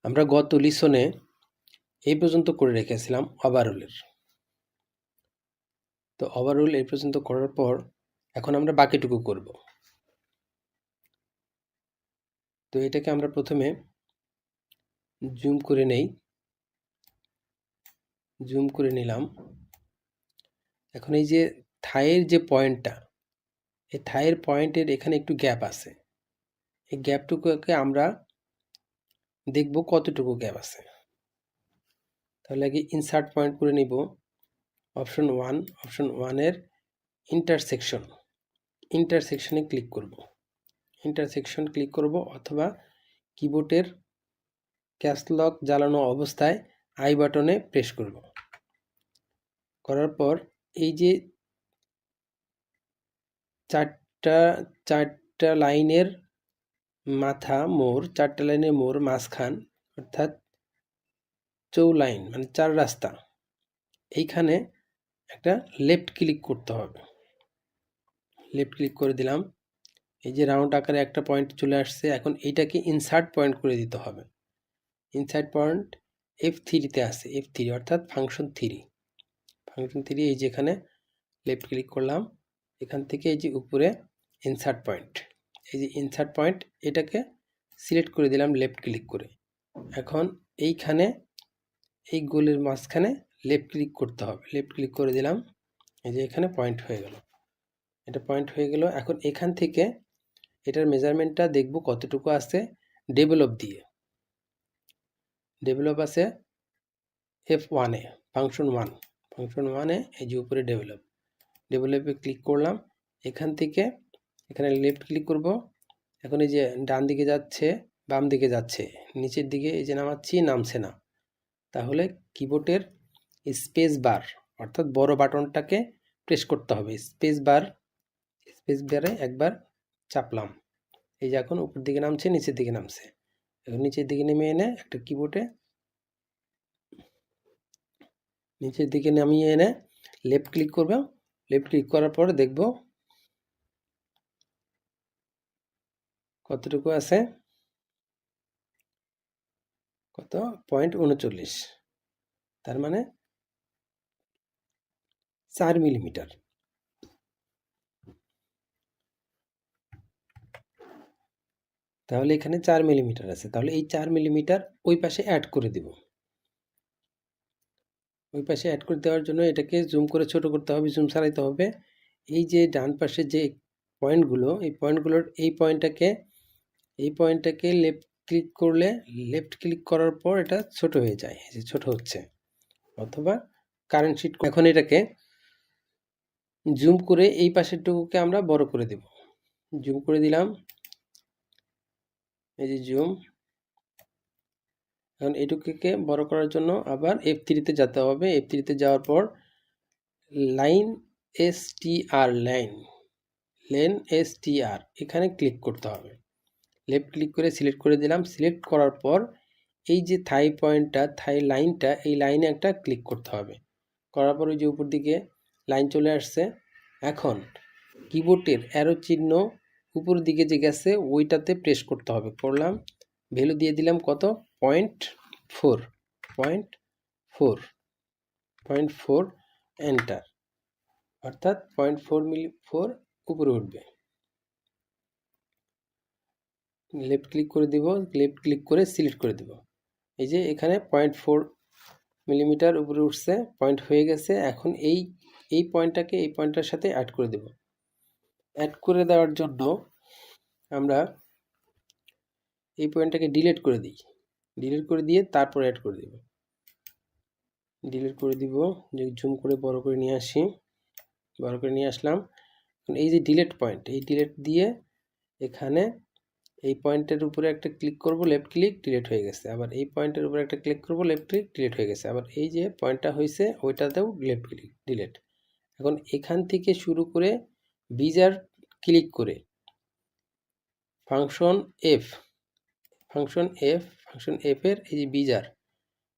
আমরা গত লিসনে এই পর্যন্ত করে রেখেছিলাম ওভারঅলের। তো ওভারঅল এই পর্যন্ত করার পর এখন আমরা বাকিটুকু করব। তো এটাকে আমরা প্রথমে জুম করে নেই, জুম করে নিলাম। এখন এই যে থায়ের যে পয়েন্টটা, এই থায়ের পয়েন্টের এখানে একটু গ্যাপ আছে। এই গ্যাপটুকুকে আমরা দেখব কতটুকু গ্যাপ আছে। তাহলে আগে ইনসার্ট পয়েন্ট করে নিব। অপশন 1, অপশন 1-এর ইন্টারসেকশনে ক্লিক করব। ইন্টারসেকশন ক্লিক করব অথবা কিবোর্ডের ক্যাপস লক জ্বালানো অবস্থায় আই বাটনে প্রেস করব। করার পর এই যে চারটা লাইনের মাথা মোড়, চারটা লাইনের মোড় মাঝখান, অর্থাৎ চৌলাইন মানে চার রাস্তা, এইখানে একটা লেফট ক্লিক করতে হবে। লেফট ক্লিক করে দিলাম। এই যে রাউন্ড আকারে একটা পয়েন্ট চলে আসছে। এখন এইটাকে ইনসার্ট পয়েন্ট করে দিতে হবে। ইনসার্ট পয়েন্ট F3-তে আছে, F3 অর্থাৎ ফাংশন 3। ফাংশন 3 এই যেখানে লেফট ক্লিক করলাম, এখান থেকে এই যে উপরে ইনসার্ট পয়েন্ট, এই যে ইনসার্ট পয়েন্ট, এটাকে সিলেক্ট করে দিলাম লেফট ক্লিক করে। এখন এইখানে এই গোলের মাঝখানে লেফট ক্লিক করতে হবে। লেফট ক্লিক করে দিলাম, এই যে এখানে পয়েন্ট হয়ে গেল। এটা পয়েন্ট হয়ে গেল। এখন এখান থেকে এটার মেজারমেন্টটা দেখব কতটুকু আছে। ডেভেলপ দিয়ে, ডেভেলপ আছে F1-এ, ফাংশন 1-এ এই যে উপরে ডেভেলপে ক্লিক করলাম। এখান থেকে এখানে লেফট ক্লিক করব। এখন এই যে ডান দিকে যাচ্ছে, বাম দিকে যাচ্ছে, নিচের দিকে এই যে নামাচ্ছি, নামছে না। তাহলে কিবোর্ডের স্পেস বার অর্থাৎ বড় বাটনটাকে প্রেস করতে হবে। স্পেস বারে একবার চাপলাম, এই যে এখন উপর দিকে নামছে, নিচের দিকে নামছে। এখন নিচের দিকে নেমে এনে একটা কিবোর্ডে নিচের দিকে নামিয়ে এনে লেফট ক্লিক করবে। লেফট ক্লিক করার পর দেখব কতটুকু আছে, কত 0.39, তার মানে 4 মিলিমিটার। তাহলে এখানে 4 মিলিমিটার আছে। তাহলে এই 4 মিলিমিটার ওই পাশে অ্যাড করে দিব। ওই পাশে অ্যাড করে দেওয়ার জন্য এটাকে জুম করে ছোট করতে হবে, জুম ছাড়াইতে হবে। এই যে ডান পাশে যে পয়েন্টগুলো, এই পয়েন্টগুলোর এই পয়েন্টটাকে লেফট ক্লিক করলে, লেফট ক্লিক করার পর এটা ছোট হয়ে যায়, এই যে ছোট হচ্ছে। অথবা কারেন্ট শিট, এখন এটাকে জুম করে এই পাশেরটুকুকে আমরা বড় করে দেব। জুম করে দিলাম, এই যে জুম। এখন এটুকুকে বড় করার জন্য আবার F3-তে যেতে হবে। F3-তে যাওয়ার পর লাইন STR, লেন STR, এখানে ক্লিক করতে হবে। লেফট ক্লিক করে সিলেক্ট করে দিলাম। সিলেক্ট করার পর এই যে থাই পয়েন্টটা, থাই লাইনটা, এই লাইনে একটা ক্লিক করতে হবে। করার পর ওই যে উপর দিকে লাইন চলে আসছে। এখন কিবোর্ডের অ্যারো চিহ্ন উপর দিকে যে গেছে ওইটাতে প্রেস করতে হবে। করলাম, ভ্যালু দিয়ে দিলাম কত, 0.4 এন্টার, অর্থাৎ 0.4 উপরে উঠবে। লেফট ক্লিক করে দিব, লেফট ক্লিক করে সিলেক্ট করে দিব। এই যে এখানে 0.4 মিলিমিটার উপরে উঠছে, পয়েন্ট হয়ে গেছে। এখন এই পয়েন্টটাকে এই পয়েন্টটার সাথে অ্যাড করে দেব। অ্যাড করে দেওয়ার জন্য আমরা এই পয়েন্টটাকে ডিলিট করে দিই। ডিলিট করে দিয়ে তারপর অ্যাড করে দেব। ডিলিট করে দিব, যে জুম করে বড় করে নিয়ে আসি, বড় করে নিয়ে আসলাম। এই যে ডিলিট পয়েন্ট, এই ডিলিট দিয়ে এখানে এই পয়েন্টের উপরে একটা ক্লিক করব, লেফট ক্লিক, ডিলিট হয়ে গেছে। আবার এই পয়েন্টের উপরে একটা ক্লিক করব, লেফট ক্লিক, ডিলিট হয়ে গেছে। আবার এই যে পয়েন্টটা হয়েছে ওইটাতেও লেফট ক্লিক, ডিলিট। এখন এখান থেকে শুরু করে বিজার ক্লিক করে ফাংশন এফ এর এই যে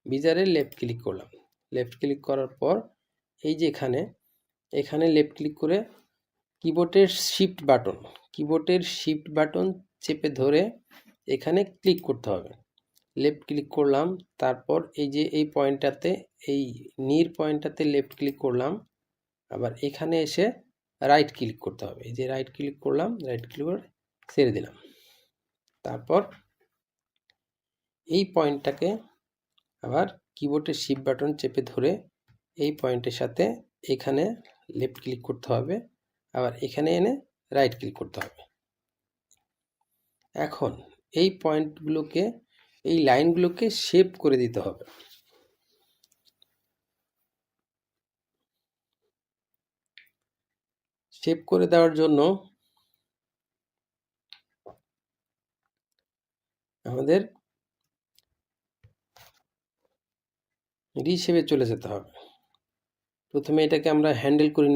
বিজারে লেফট ক্লিক করলাম। লেফট ক্লিক করার পর এই যে এখানে লেফট ক্লিক করে কিবোর্ডের শিফট বাটন চেপে ধরে এখানে ক্লিক করতে হবে। লেফট ক্লিক করলাম, তারপর এই যে এই পয়েন্টটাতে, এই নির পয়েন্টটাতে লেফট ক্লিক করলাম, আবার এখানে এসে রাইট ক্লিক করতে হবে। এই যে রাইট ক্লিক করলাম, রাইট ক্লিক করে ছেড়ে দিলাম। তারপর এই পয়েন্টটাকে আবার কিবোর্ডের শিফট বাটন চেপে ধরে এই পয়েন্টের সাথে এখানে লেফট ক্লিক করতে হবে, আবার এখানে এনে রাইট ক্লিক করতে হবে। এখন এই পয়েন্টগুলোকে, এই লাইনগুলোকে শেপ করে দিতে হবে। শেপ করে দেওয়ার জন্য আমাদের রিশেপে চলে যেতে হবে। প্রথমে এটাকে আমরা হ্যান্ডেল করে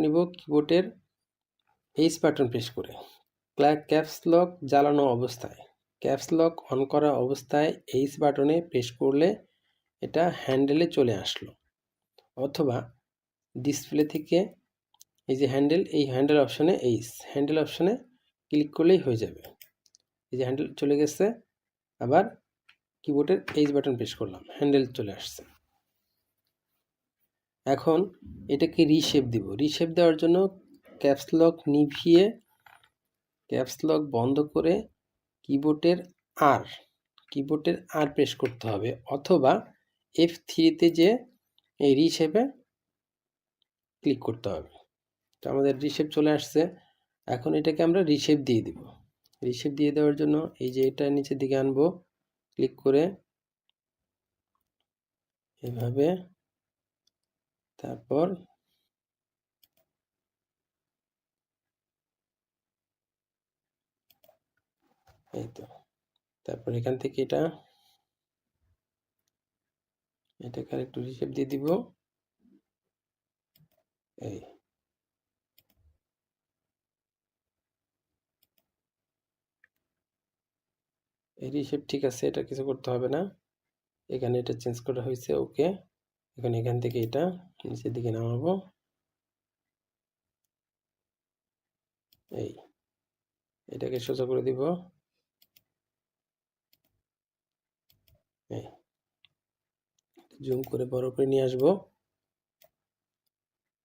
নিব। কিবোর্ডের এইচ বাটন প্রেস করে, ক্যাপস লক জ্বালানো অবস্থায়, ক্যাপস লক অন করা অবস্থায় এইচ বাটনে প্রেস করলে এটা হ্যান্ডেলে চলে আসলো, অথবা ডিসপ্লে থেকে এই যে হ্যান্ডেল, এই হ্যান্ডেল অপশনে, হ্যান্ডেল অপশনে ক্লিক করলেই হয়ে যাবে। এই যে হ্যান্ডেল চলে গেছে, আবার কিবোর্ডের এইচ বাটন প্রেস করলাম, হ্যান্ডেল চলে আসছে। এখন এটাকে রিশেপ দিব। রিশেপ দেওয়ার জন্য ক্যাপস লক নিভিয়ে, ক্যাপস লক বন্ধ করে কিবোর্ডের আর প্রেস করতে হবে, অথবা F3-তে যে এই রিশেপে ক্লিক করতে হবে। তো আমাদের রিশেপ চলে আসছে। এখন এটাকে আমরা রিশেপ দিয়ে দিব। রিশেপ দিয়ে দেওয়ার জন্য এই যে এটা নিচের দিকে আনবো, ক্লিক করে এভাবে, তারপর এই তো, তারপর এখান থেকে এটাকে আরেকটু রিশেপ দিয়ে দিব। এই রিশেপ ঠিক আছে, এটা কিছু করতে হবে না। এখানে এটা চেঞ্জ করা হয়েছে, ওকে। এখন এখান থেকে এটা নিচের দিকে নামাবো, এটাকে সোজা করে দিব। জুম করে বড় করে নিয়ে আসবো।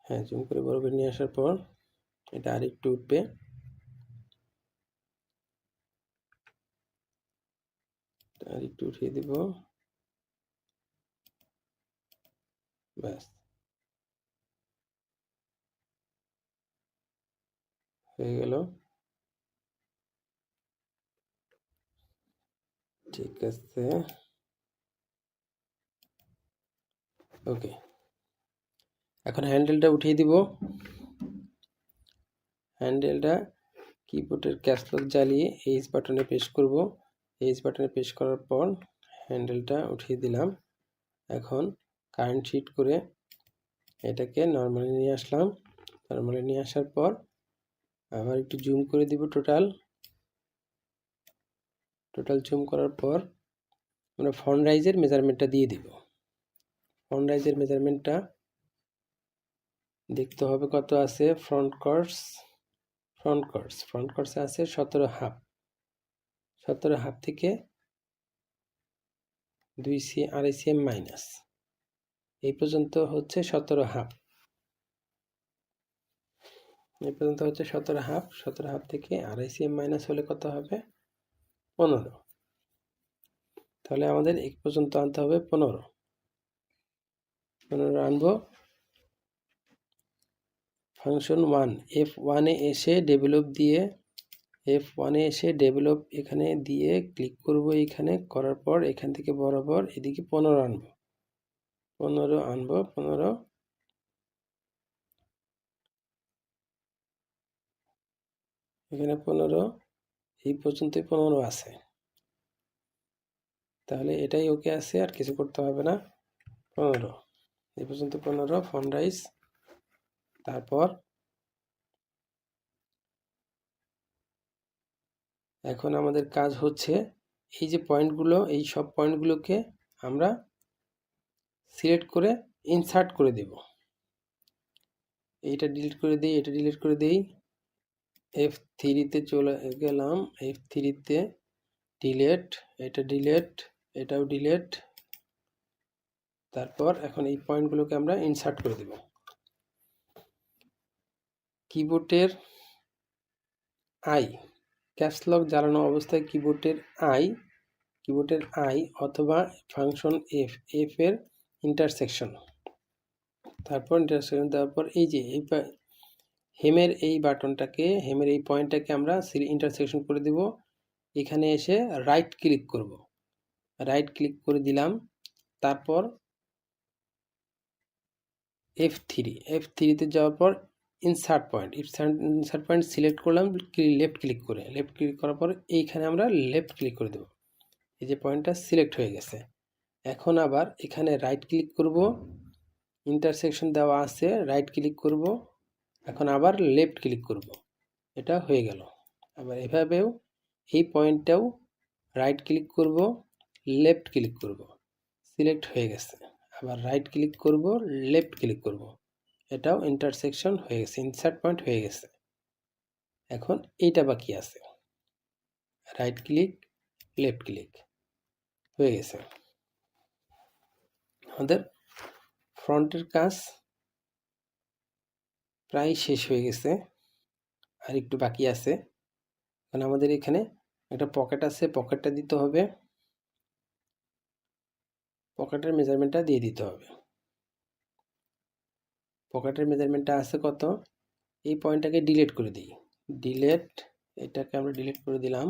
হ্যাঁ, জুম করে বড় করে নিয়ে আসার পর এটা আরেকটু উঠবে, আরেকটু উঠিয়ে দিব, ব্যাস হয়ে গেল। ঠিক আছে, ওকে। এখন হ্যান্ডেলটা উঠিয়ে দিব। হ্যান্ডেলটা কিবোর্ডের ক্যাপস লক জ্বালিয়ে এইচ বাটনে প্রেস করব। এইচ বাটনে প্রেস করার পর হ্যান্ডেলটা উঠিয়ে দিলাম। এখন কারেন্ট শিট করে এটাকে নর্মালি নিয়ে আসলাম। নর্মালি নিয়ে আসার পর আবার একটু জুম করে দিব, টোটাল জুম করার পর আমরা ফন্ট রাইজের মেজারমেন্টটা দিয়ে দিব। ফন্ট রাইজের মেজারমেন্টটা দেখতে হবে কত আছে। ফ্রন্ট কোর্সে আছে 17.5। 17.5 থেকে 2.5 cm মাইনাস, এই পর্যন্ত হচ্ছে 17.5। এই পর্যন্ত হচ্ছে 17.5। 17.5 থেকে 2.5 cm মাইনাস হলে কত হবে? 15। তাহলে আমাদের এই পর্যন্ত আনতে হবে 15 আনবো। ফাংশন 1 F1-এ এসে ডেভেলপ এখানে দিয়ে ক্লিক করব। এখানে করার পর এখান থেকে বরাবর এদিকে 15 আনবো। 15 এখানে 15, এই পর্যন্তই 15 আছে। তাহলে এটাই ওকে আছে, আর কিছু করতে হবে না। 15 এই পর্যন্ত 15 ফন্ট রাইজ। তারপর এখন আমাদের কাজ হচ্ছে এই যে পয়েন্টগুলো, এই সব পয়েন্টগুলোকে আমরা সিলেক্ট করে ইনসার্ট করে দেব। এইটা ডিলিট করে দিই, এটা ডিলিট করে দিই। F3-তে চলে গেলাম। F3-তে ডিলেট, এটা ডিলেট, এটাও ডিলেট। তারপর এখন এই পয়েন্টগুলোকে আমরা ইনসার্ট করে দেব। কিবোর্ডের আই, ক্যাপস লক জ্বালানো অবস্থায় কিবোর্ডের আই অথবা ফাংশন এফ এর ইন্টারসেকশন, তারপর ইন্টারসেকশন দেওয়ার পর এই যে হেমের এই বাটনটাকে, হেমের এই পয়েন্টটাকে আমরা ইন্টারসেকশন করে দেব। এখানে এসে রাইট ক্লিক করব, রাইট ক্লিক করে দিলাম। তারপর F3 তে যাওয়ার পর ইনসার্ট পয়েন্ট সিলেক্ট করলাম, লেফট ক্লিক করে, লেফট ক্লিক করার পর এইখানে আমরা লেফট ক্লিক করে দেব। এই যে পয়েন্টটা সিলেক্ট হয়ে গেছে। এখন আবার এখানে রাইট ক্লিক করব, ইন্টারসেকশন দেওয়া আছে, রাইট ক্লিক করব, এখন আবার লেফট ক্লিক করব, এটা হয়ে গেল। আবার এভাবেও এই পয়েন্টটাও রাইট ক্লিক করব, লেফট ক্লিক করব, সিলেক্ট হয়ে গেছে। আবার রাইট ক্লিক করব, লেফট ক্লিক করব, এটাও ইন্টারসেকশন হয়ে গেছে, ইনসার্ট পয়েন্ট হয়ে গেছে। এখন এইটা বাকি আছে, রাইট ক্লিক, লেফট ক্লিক হয়ে গেছে। আমাদের ফ্রন্টের কাজ প্রায় শেষ হয়ে গেছে, আর একটু বাকি আছে। কারণ আমাদের এখানে একটা পকেট আছে, পকেটটা দিতে হবে, পকেটের মেজারমেন্টটা দিয়ে দিতে হবে। পকেটের মেজারমেন্টটা আছে কত, এই পয়েন্টটাকে ডিলিট করে দিই, ডিলিট, এটাকে আমরা ডিলিট করে দিলাম,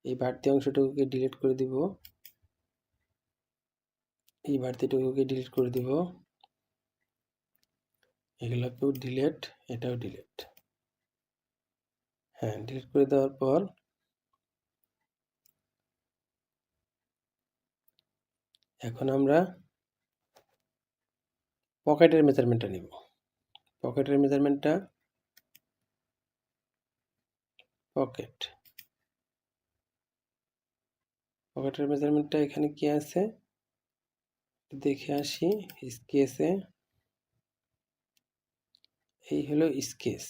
এই বাড়তি অংশটুকুকে ডিলিট করে দিব, এই বাড়তিটুকুকে ডিলিট করে দিব, এগুলোকেও ডিলিট, এটাও ডিলিট। হ্যাঁ, ডিলিট করে দেওয়ার পর এখন আমরা পকেটের মেজারমেন্টটা নিব। পকেটের মেজারমেন্টটা, পকেটের মেজারমেন্টটা এখানে কি আছে দেখে আসি। স্কেচে এই হলো স্কেচ,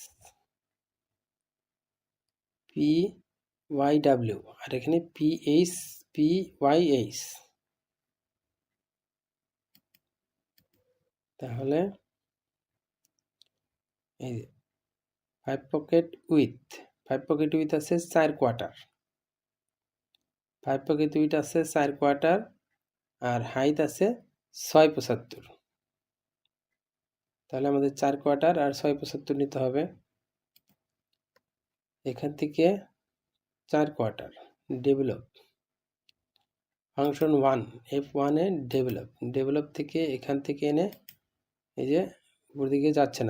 PYW, আর এখানে PYH। তাহলে এই যে 5 পকেট উইথ আছে 4 কোয়ার্টার, 5 পকেট উইথ আছে 4 কোয়ার্টার, আর হাইট আছে 675। তাহলে আমাদের 4 কোয়ার্টার আর 675 নিতে হবে। এখান থেকে 4 কোয়ার্টার ডেভেলপ, ফাংশন 1 F1 এ ডেভেলপ থেকে এখান থেকে এনে, এই যে উপর দিকে যাচ্ছে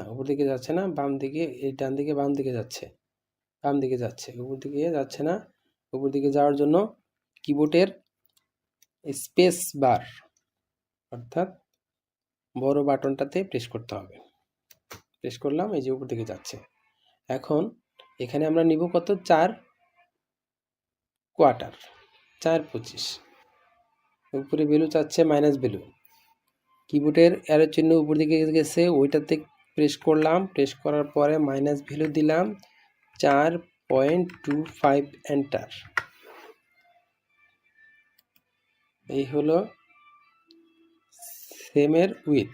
না, বাম দিকে, এই ডান দিকে বাম দিকে যাচ্ছে, উপর দিকে যাচ্ছে না। উপর দিকে যাওয়ার জন্য কিবোর্ডের স্পেস বার অর্থাৎ বড় বাটনটাতে প্রেস করতে হবে। প্রেস করলাম, এই যে উপর দিকে যাচ্ছে। এখন এখানে আমরা নিব কত, 4 কোয়ার্টার, 4/25। উপরে ভ্যালু চাচ্ছে মাইনাস ভ্যালু, কিবোর্ডের অ্যারো চিহ্ন উপর দিকে গেছে, ওইটাতে প্রেস করলাম, প্রেস করার পরে মাইনাস ভ্যালু দিলাম 4.25, এন্টার। এই হলো সেমের উইথ।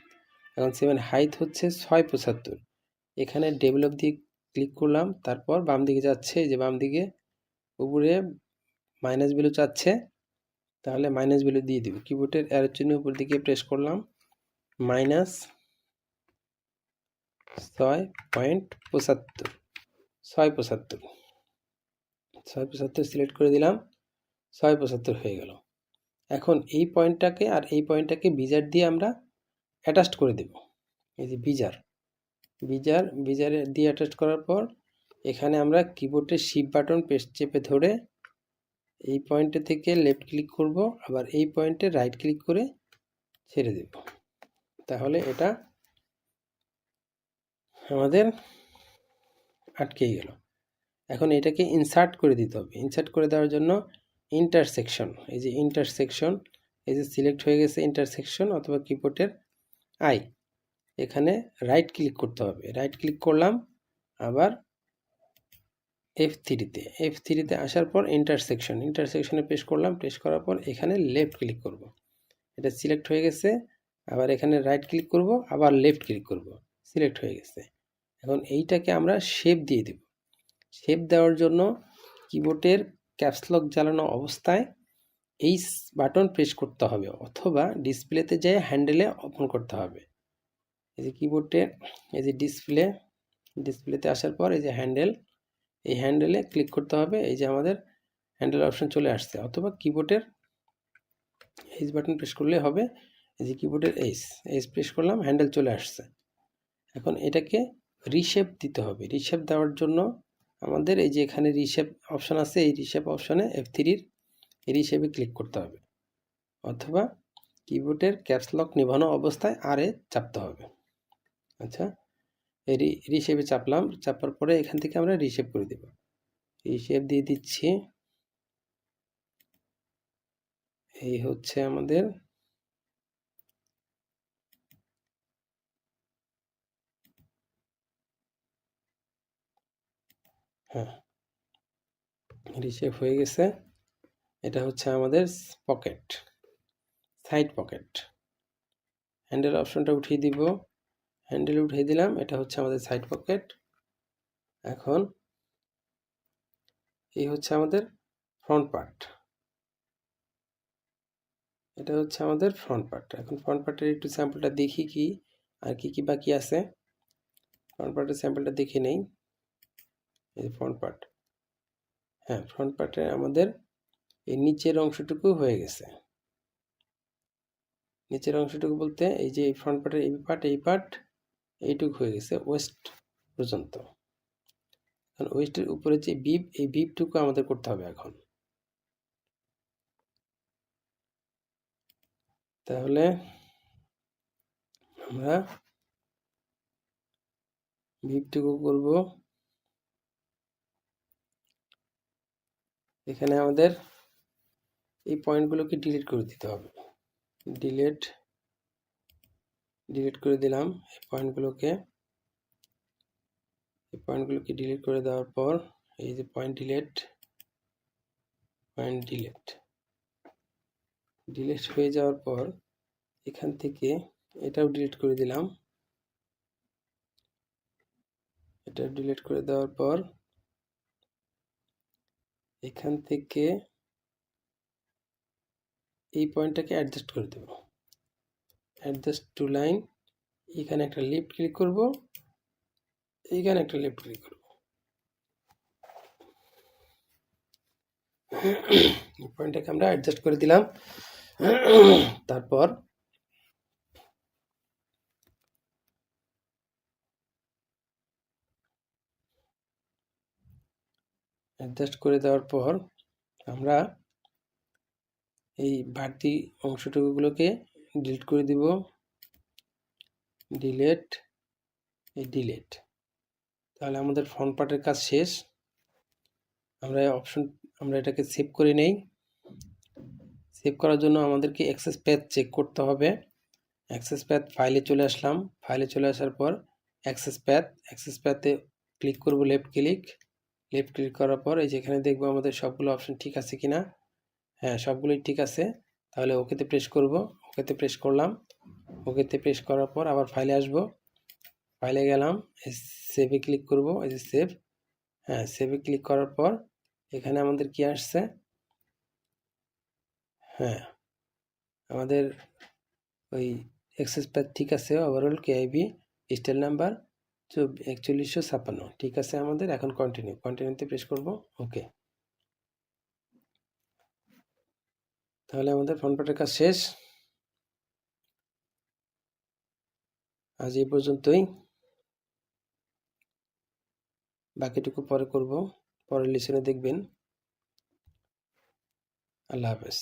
এখন সেমের হাইট হচ্ছে 675। এখানে ডেভেলপ দিয়ে ক্লিক করলাম, তারপর বাম দিকে যাচ্ছে, যে বাম দিকে উপরে মাইনাস ভ্যালু চাচ্ছে, তাহলে মাইনাস ভ্যালু দিয়ে দিব। কিবোর্ডের অ্যারো চিহ্ন উপর দিকে প্রেস করলাম, মাইনাস 6.75 সিলেক্ট করে দিলাম, 6.75 হয়ে গেল। এখন এই পয়েন্টটাকে আর এই পয়েন্টটাকে বিজার দিয়ে আমরা অ্যাটাচ করে দেব। এই যে বিজারে দিয়ে অ্যাটাচ করার পর এখানে আমরা কিবোর্ডের শিফট বাটন চেপে ধরে এই পয়েন্টে থেকে লেফট ক্লিক করব, আবার এই পয়েন্টে রাইট ক্লিক করে ছেড়ে দেব। তাহলে এটা আমাদের আটকে গেল। এখন এটাকে ইনসার্ট করে দিতে হবে। ইনসার্ট করে দেওয়ার জন্য ইন্টারসেকশন, এই যে ইন্টারসেকশন, এই যে সিলেক্ট হয়ে গেছে ইন্টারসেকশন অথবা কিবোর্ডের আই, এখানে রাইট ক্লিক করতে হবে। রাইট ক্লিক করলাম, আবার F3-তে আসার পর ইন্টারসেকশনে প্রেস করলাম, প্রেস করার পর এখানে লেফট ক্লিক করব। এটা সিলেক্ট হয়ে গেছে। আবার এখানে রাইট ক্লিক করব, আবার লেফট ক্লিক করব, সিলেক্ট হয়ে গেছে। এখন এইটাকে আমরা শেপ দিয়ে দেব। শেপ দেওয়ার জন্য কিবোর্ডের ক্যাপস লক জ্বালানো অবস্থায় এই বাটন প্রেস করতে হবে, অথবা ডিসপ্লেতে যেয়ে হ্যান্ডেলে ওপেন করতে হবে। এই যে কিবোর্ডে এই যে ডিসপ্লেতে আসার পর এই যে হ্যান্ডেল, এই হ্যান্ডেলে ক্লিক করতে হবে। এই যে আমাদের হ্যান্ডেল অপশন চলে আসছে, অথবা কিবোর্ডের এইচ বাটন প্রেস করলে হবে। এই যে কিবোর্ডের এইচ প্রেস করলাম, হ্যান্ডেল চলে আসছে। এখন এটাকে রিশেপ দিতে হবে। রিশেপ দেওয়ার জন্য আমাদের এই যে এখানে রিশেপ অপশন আছে, এই রিশেপ অপশনে F3-র এই রিশেপে ক্লিক করতে হবে, অথবা কিবোর্ডের ক্যাপস লক নিভানো অবস্থায় আরে চাপতে হবে। আচ্ছা, এই রিশেপে চাপলাম, চাপার পরে এখান থেকে আমরা রিশেপ করে দেব। রিশেপ দিয়ে দিচ্ছি। এই হচ্ছে আমাদের রিশেপ হয়ে গেছে। এটা হচ্ছে আমাদের পকেট, সাইড পকেট। হ্যান্ডেল অপশনটা উঠিয়ে দিব, হ্যান্ডেল উঠিয়ে দিলাম। এটা হচ্ছে আমাদের সাইড পকেট। এখন এই হচ্ছে আমাদের ফ্রন্ট পার্ট। এটা হচ্ছে আমাদের ফ্রন্ট পার্ট। এখন ফ্রন্ট পার্টের একটু স্যাম্পলটা দেখি কি আর কি বাকি আছে। ফ্রন্ট পার্টের স্যাম্পলটা দেখে নেই। এই ফ্রন্ট পার্ট, হ্যাঁ, ফ্রন্ট পার্টে আমাদের এই নিচের অংশটুকু হয়ে গেছে। নিচের অংশটুকু বলতে এই যে ফ্রন্ট পার্টের এই পার্ট এইটুকু হয়ে গেছে ওয়েস্ট পর্যন্ত। এখন ওয়েস্টের উপরে যে বিপ, এই বিপটুকু আমাদের করতে হবে এখন। তাহলে আমরা বিপটুকু করব। এখানে আমাদের এই পয়েন্টগুলোকে ডিলিট করে দিতে হবে। ডিলিট করে দিলাম এই পয়েন্টগুলোকে ডিলিট করে দেওয়ার পর এই যে পয়েন্ট ডিলিট হয়ে যাওয়ার পর এখান থেকে এটাও ডিলিট করে দিলাম। এটা ডিলিট করে দেওয়ার পর এখান থেকে এই পয়েন্টটাকে অ্যাডজাস্ট করে দেব। অ্যাডজাস্ট টু লাইন, এখানে একটা লেফট ক্লিক করব, এইখানে একটা লেফট ক্লিক করব। পয়েন্টটাকে আমরা অ্যাডজাস্ট করে দিলাম। তারপর অ্যাডজাস্ট করে দেওয়ার পর আমরা এই বাড়তি অংশটুকুগুলোকে ডিলিট করে দিব। ডিলিট তাহলে আমাদের ফ্রন্ট পার্টের কাজ শেষ। আমরা এটাকে সেভ করে নেই। সেভ করার জন্য আমাদেরকে অ্যাক্সেস প্যাথ চেক করতে হবে। অ্যাক্সেস প্যাথ ফাইলে চলে আসলাম। ফাইলে চলে আসার পর অ্যাক্সেস প্যাথে ক্লিক করব, লেফট ক্লিক করার পর এই যে এখানে দেখবো আমাদের সবগুলো অপশন ঠিক আছে কিনা। হ্যাঁ, সবগুলোই ঠিক আছে। তাহলে ওকেতে প্রেস করব। ওকেতে প্রেস করলাম। ওকেতে প্রেস করার পর আবার ফাইলে আসব। ফাইলে গেলাম, সেভে ক্লিক করব। এই যে সেভ, হ্যাঁ, সেভে ক্লিক করার পর এখানে আমাদের কি আসছে, হ্যাঁ, আমাদের ওই অ্যাক্সেস প্যাথ ঠিক আছে। ওভারঅল কেআইবি স্টাইল নাম্বার 4156, ঠিক আছে আমাদের। এখন কন্টিনিউতে প্রেস করব। ওকে, তাহলে আমাদের ফ্রন্ট পার্টের কাজ শেষ। আজ এই পর্যন্তই, বাকিটুকু পরে করব। পরের লেসনে দেখবেন। আল্লাহ হাফেজ।